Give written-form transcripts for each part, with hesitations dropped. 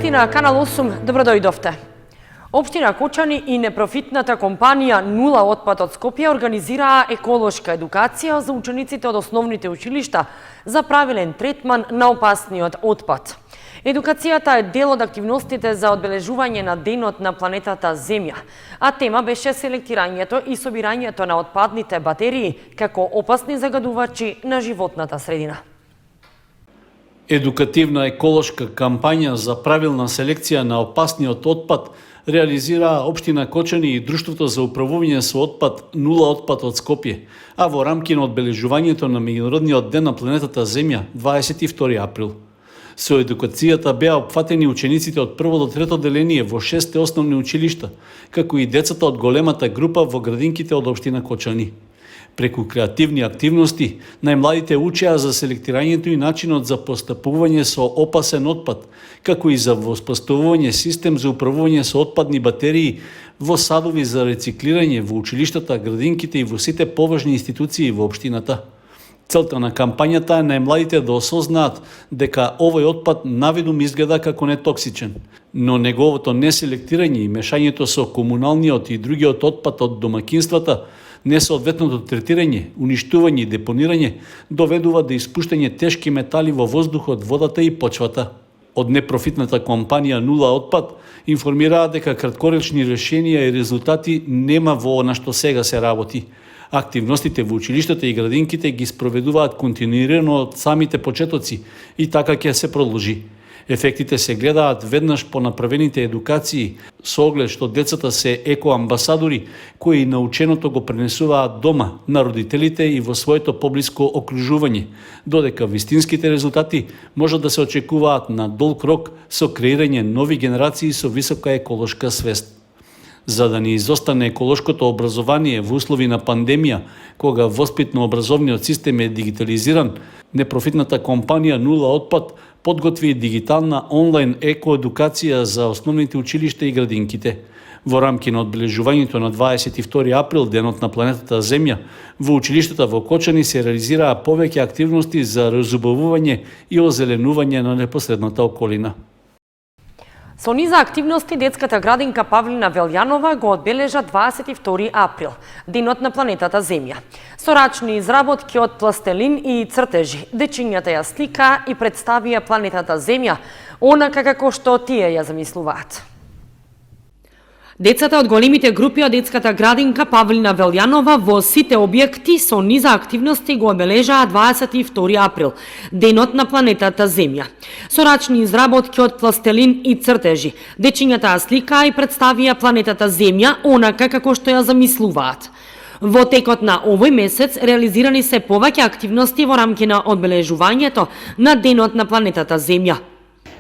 Вести на Канал 8, добродојдовте. Општина Кочани и непрофитната компанија Нула отпад од Скопје организираа еколошка едукација за учениците од основните училишта за правилен третман на опасниот отпад. Едукацијата е дел од активностите за одбележување на денот на планетата Земја, а тема беше селектирањето и собирањето на отпадните батерии како опасни загадувачи на животната средина. Едукативна еколошка кампања за правилна селекција на опасниот отпад реализираа Општина Кочани и Друштвото за управување со отпад Нула отпад од Скопје, а во рамки на одбележувањето на Меѓународниот ден на планетата Земја 22 април. Со едукацијата беа опфатени учениците од прво до трето деление во 6 основни училишта, како и децата од големата група во градинките од Општина Кочани. Преку креативни активности, најмладите учеа за селектирањето и начинот за постапување со опасен отпад, како и за воспоставување систем за управување со отпадни батерии во садови за рециклирање во училиштата, градинките и во сите поважни институции во општината. Целта на кампањата е најмладите да осознаат дека овој отпад навидум изгледа како нетоксичен, но неговото неселектирање и мешањето со комуналниот и другиот отпад од домакинствата, несоодветното третирање, уништување и депонирање доведува до испуштање тешки метали во воздухот, водата и почвата. Од непрофитната компанија Нула отпад информираа дека краткоречни решенија и резултати нема во на што сега се работи. Активностите во училиштата и градинките ги спроведуваат континуирано од самите почетоци и така ќе се продолжи. Ефектите се гледаат веднаш по направените едукации, со оглед што децата се екоамбасадори кои наученото го пренесуваат дома на родителите и во своето поблиско окружување, додека вистинските резултати можат да се очекуваат на долг рок со креирање нови генерации со висока еколошка свест. За да не изостане еколошкото образование во услови на пандемија, кога воспитно-образовниот систем е дигитализиран, непрофитната компанија Нула отпад подготви дигитална онлайн екоедукација за основните училишта и градинките. Во рамки на одбележувањето на 22 април, денот на планетата Земја, во училиштата во Кочани се реализираа повеќе активности за разубавување и озеленување на непосредната околина. Со низа активности детската градинка Павлина Велјанова го одбележа 22 април, денот на планетата Земја. Со рачни изработки од пластелин и цртежи, дечињата ја слика и представија планетата Земја, онака како што тие ја замислуваат. Децата од големите групи од детската градинка Павлина Велјанова во сите објекти со низа активности го одбележаа 22 април, денот на планетата Земја. Со рачни изработки од пластелин и цртежи, дечињата ја сликаа и представија планетата Земја онака како што ја замислуваат. Во текот на овој месец реализирани се повеќе активности во рамки на одбележувањето на денот на планетата Земја.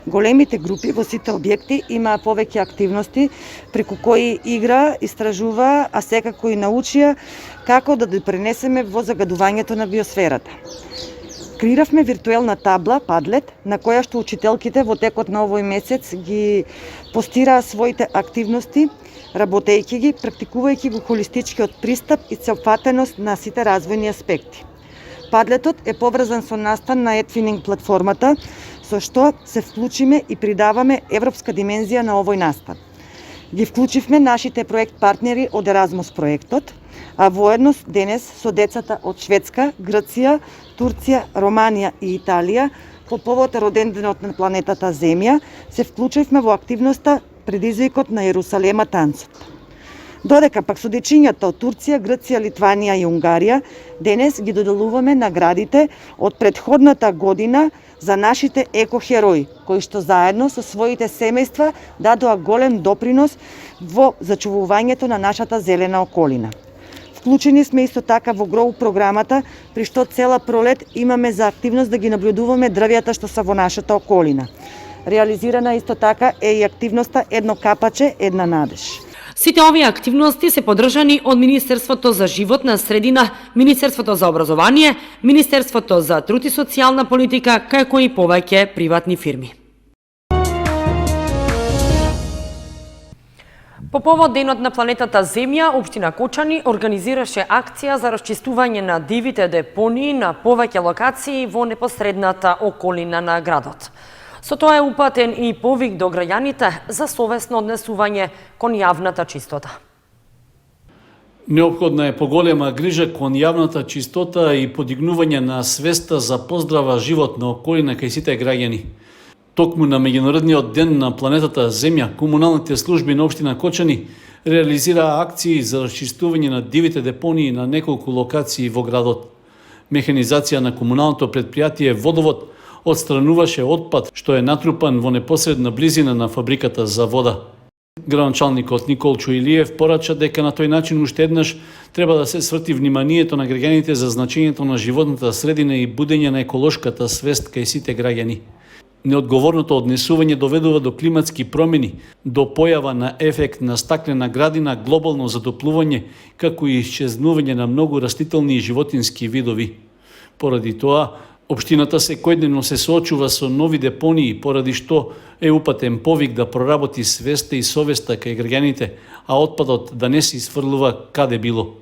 Големите групи во сите објекти имаа повеќе активности преку кои игра, истражува, а секако и научија како да допринесеме во загадувањето на биосферата. Креиравме виртуелна табла, Padlet, на која што учителките во текот на овој месец ги постираа своите активности, работејќи ги, практикувајќи го холистичкиот пристап и целфатеност на сите развојни аспекти. Padletот е поврзан со настан на Edwinning платформата, со што се вклучиме и придаваме европска димензија на овој настан. Ги вклучивме нашите проект партнери од Еразмус проектот, а воедно денес со децата од Шведска, Грција, Турција, Романија и Италија по повод роденденот на планетата Земја се вклучивме во активноста предизвикот на Јерусалема танцот. Додека пак со дечињата од Турција, Грција, Литванија и Унгарија денес ги доделуваме наградите од претходната година за нашите екохерои, кои што заедно со своите семејства дадоа голем допринос во зачувувањето на нашата зелена околина. Вклучени сме исто така во ГРОУ програмата, при што цела пролет имаме за активност да ги наблюдуваме дрвјата што се во нашата околина. Реализирана исто така е и активноста Едно капаче, една надеж. Сите овие активности се поддржани од Министерството за животна средина, Министерството за образование, Министерството за труд и социјална политика, како и повеќе приватни фирми. По повод денот на планетата Земја, Општина Кочани организираше акција за расчистување на дивите депонии на повеќе локации во непосредната околина на градот. Со тоа е упатен и повик до граѓаните за совесно однесување кон јавната чистота. Неопходна е поголема грижа кон јавната чистота и подигнување на свеста за поздрава животна околина кај сите граѓани. Токму на меѓународниот ден на планетата Земја, комуналните служби на општина Кочани реализираа акции за расчистување на дивите депонии на неколку локации во градот. Механизација на комуналното предпријатие Водовод отстрануваше отпад што е натрупан во непосредна близина на фабриката за вода. Градоначалникот Николчо Илиев порача дека на тој начин уште еднаш треба да се сврти вниманието на граѓаните за значењето на животната средина и будење на еколошката свест кај сите граѓани. Неодговорното однесување доведува до климатски промени, до појава на ефект на стаклена градина, глобално затоплување, како и исчезнување на многу растителни и животински видови. Поради тоа, општината секојдневно се соочува со нови депонии, поради што е упатен повик да проработи свеста и совеста кај граѓаните, а отпадот да не се исфрлува каде било.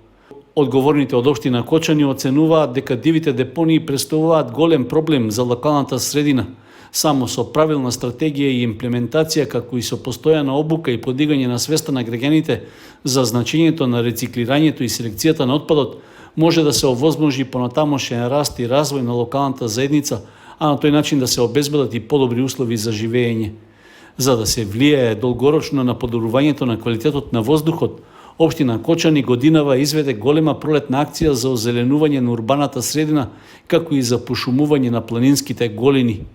Одговорните од општина Кочани оценуваат дека дивите депонии представуваат голем проблем за локалната средина. Само со правилна стратегија и имплементација, како и со постојана обука и подигање на свеста на граѓаните за значењето на рециклирањето и селекцијата на отпадот, може да се овозможи понатамошен раст и развој на локалната заедница, а на тој начин да се обезбедат и подобри услови за живење. За да се влијае долгорочно на подобрувањето на квалитетот на воздухот, општина Кочани годинава изведе голема пролетна акција за озеленување на урбаната средина, како и за пошумување на планинските голини.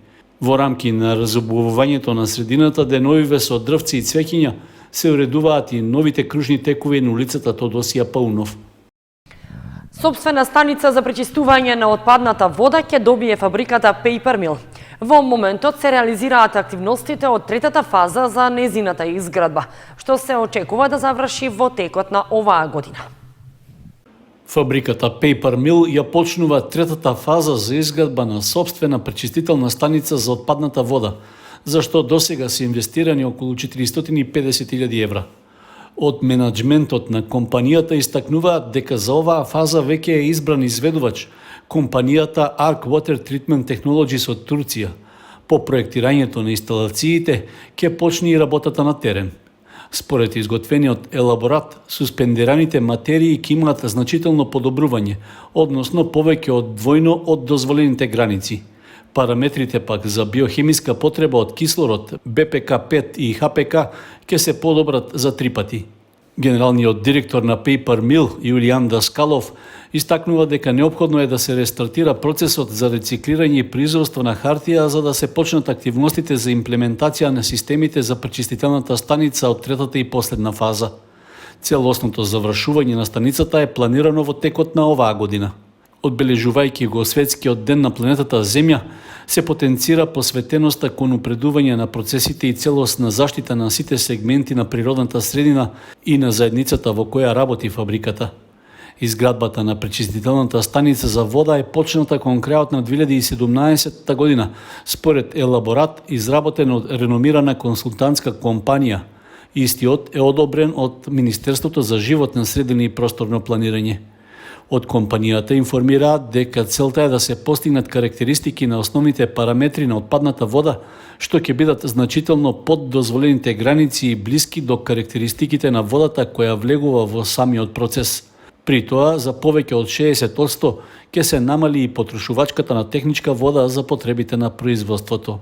Во рамки на разобувувањето на средината, деновиве со дрвци и цвеќиња се уредуваат и новите кружни текови на улицата Тодосија Паунов. Собствена станица за пречистување на отпадната вода ќе добие фабриката Paper Mill. Во моментот се реализираат активностите од третата фаза за незината изградба, што се очекува да заврши во текот на оваа година. Фабриката Paper Mill ја почнува третата фаза за изградба на собствена пречистителна станица за отпадната вода, за што досега се инвестирани околу 450.000 евра. Од менаџментот на компанијата истакнуваат дека за оваа фаза веќе е избран изведувач, компанијата Arc Water Treatment Technologies од Турција. По проектирањето на инсталациите ќе почне и работата на терен. Според изготвениот елаборат, суспендираните материи ќе имаат значително подобрување, односно повеќе од двојно од дозволените граници. Параметрите пак за биохемиска потреба од кислород, БПК-5 и ХПК ќе се подобрат за 3 пати. Генералниот директор на Paper Mill, Јулијан Даскалов, истакнува дека неопходно е да се рестартира процесот за рециклирање и производство на хартија за да се почнат активностите за имплементација на системите за пречистителната станица од третата и последна фаза. Целосното завршување на станицата е планирано во текот на оваа година. Одбележувајќи го светскиот ден на планетата Земја, се потенцира посветеноста кон упредување на процесите и целосна заштита на сите сегменти на природната средина и на заедницата во која работи фабриката. Изградбата на пречистителната станица за вода е почната кон крајот на 2017 година, според елаборат изработен од реномирана консултантска компанија. Истиот е одобрен од Министерството за животна средина и просторно планирање. Од компанијата информираат дека целта е да се постигнат карактеристики на основните параметри на отпадната вода, што ќе бидат значително под дозволените граници и блиски до карактеристиките на водата која влегува во самиот процес. При тоа, за повеќе од 60% ќе се намали и потрошувачката на техничка вода за потребите на производството.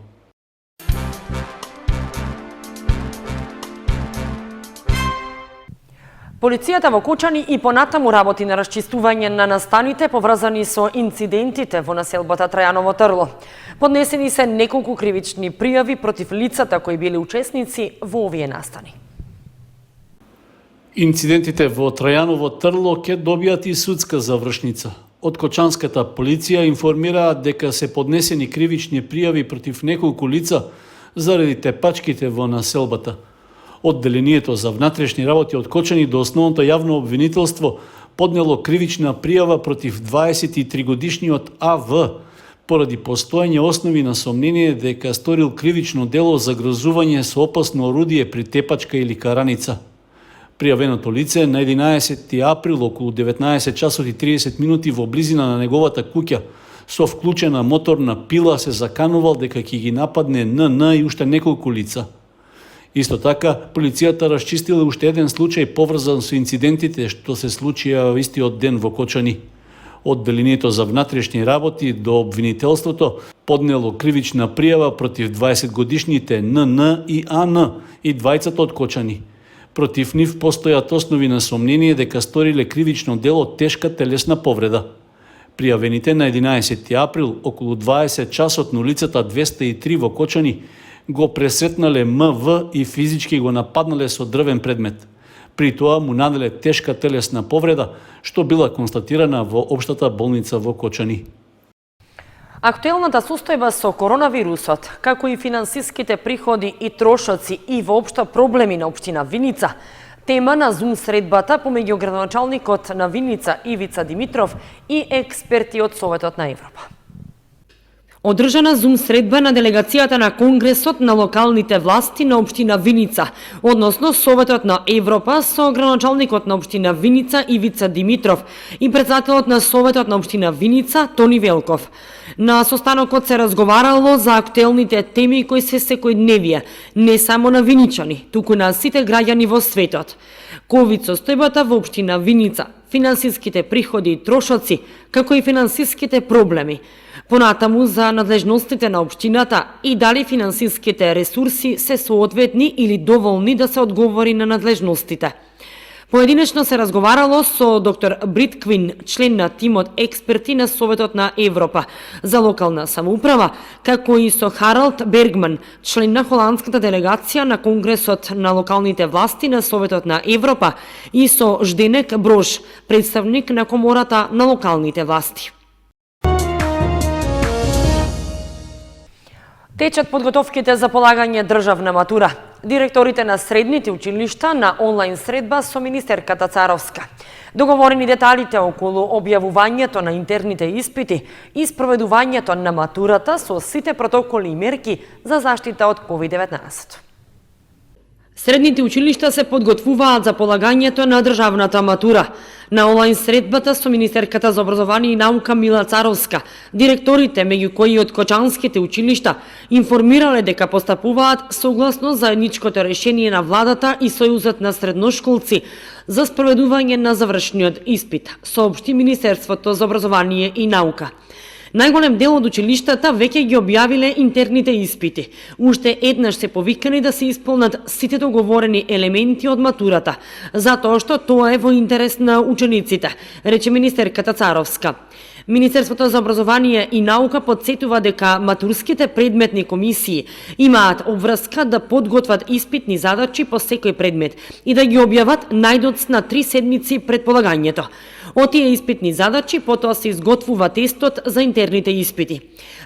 Полицијата во Кочани и понатаму работи на расчистување на настаните поврзани со инцидентите во населбата Трајаново Трло. Поднесени се неколку кривични пријави против лицата кои биле учесници во овие настани. Инцидентите во Трајаново Трло ќе добијат и судска завршница. Од Кочанската полиција информираат дека се поднесени кривични пријави против неколку лица заради тепачките во населбата. Одделението за внатрешни работи од Кочани до основното јавно обвинителство поднело кривична пријава против 23-годишниот АВ поради постојање основи на сомнение дека сторил кривично дело за грозување со опасно орудие при тепачка или караница. Пријавеното лице на 11 април околу 19 часот и 30 минути во близина на неговата куќа Со вклучена моторна пила се заканувал дека ќе ги нападне НН и уште неколку лица. Исто така, полицијата расчистила уште еден случај поврзан со инцидентите што се случија истиот ден во Кочани. Одделението за внатрешни работи до обвинителството поднело кривична пријава против 20-годишните НН и АН и двајцата од Кочани. Против нив постојат основи на сомнение дека сториле кривично дело тешка телесна повреда. Пријавените на 11 април околу 20 часот на улицата 203 во Кочани го пресретнале МВ и физички го нападнале со дрвен предмет. При тоа му наделе тешка телесна повреда, што била констатирана во Општата болница во Кочани. Актуелната состојба со коронавирусот, како и финансиските приходи и трошоци и воопшто проблеми на општина Виница, тема на Зум средбата помеѓу градоначалникот на Виница Ивица Димитров и експерти од Советот на Европа. Одржана Зум средба на делегацијата на Конгресот на локалните власти на општина Виница, односно Советот на Европа со градоначалникот на општина Виница Ивица Димитров и председателот на Советот на општина Виница Тони Велков. На состанокот се разговарало за актуелните теми кои се секојдневие, не само на виничани, туку на сите граѓани во светот. ковид состојбата во општина Виница, финансиските приходи и трошоци, како и финансиските проблеми. Понатаму за надлежностите на општината и дали финансиските ресурси се соодветни или доволни да се одговори на надлежностите. Поединечно се разговарало со доктор Брит Квин, член на тимот експерти на Советот на Европа за локална самоуправа, како и со Харалд Бергман, член на холандската делегација на Конгресот на локалните власти на Советот на Европа и со Жденек Брош, представник на Комората на локалните власти. Течат подготовките за полагање државна матура. Директорите на средните училишта на онлайн средба со министерката Царовска. Договорени деталите околу објавувањето на интерните испити и спроведувањето на матурата со сите протоколи и мерки за заштита од COVID-19. Средните училишта се подготвуваат за полагањето на државната матура. На онлайн средбата со министерката за образование и наука Мила Царовска, директорите, меѓу кои од кочанските училишта, информирале дека постапуваат согласно заедничкото решение на владата и Сојузот на средношколци за спроведување на завршниот испит, соопшти Министерството за образование и наука. Најголем дел од училиштата веќе ги објавиле интерните испити. Уште еднаш се повикани да се исполнат сите договорени елементи од матурата, затоа што тоа е во интерес на учениците, рече министерката Царовска. Министерството за образование и наука подсетува дека матурските предметни комисии имаат обврска да подготват испитни задачи по секој предмет и да ги објават најдоцна 3 седмици пред полагањето. Од тие испитни задачи потоа се изготвува тестот за интерните испити.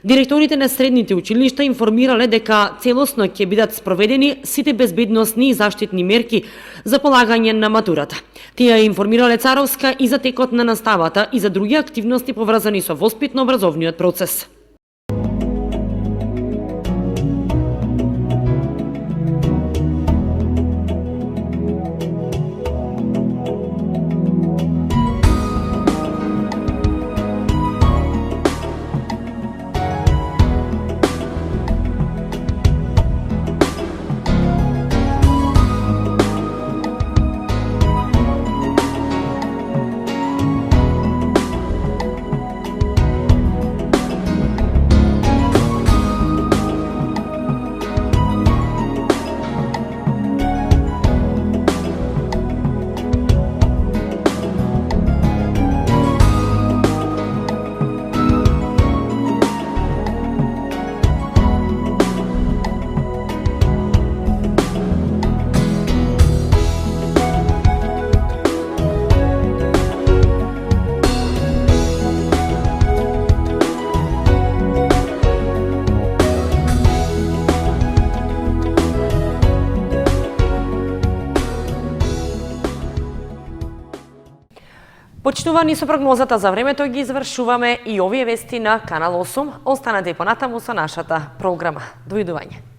Директорите на средните училишта информирале дека целосно ќе бидат спроведени сите безбедносни и заштитни мерки за полагање на матурата. Тие информирале Царовска и за текот на наставата и за други активности поврзани со воспитно-образовниот процес. Почитувани, со прогнозата за времето ги завршуваме и овие вести на Канал 8. Останете и понатаму со нашата програма. Довидување.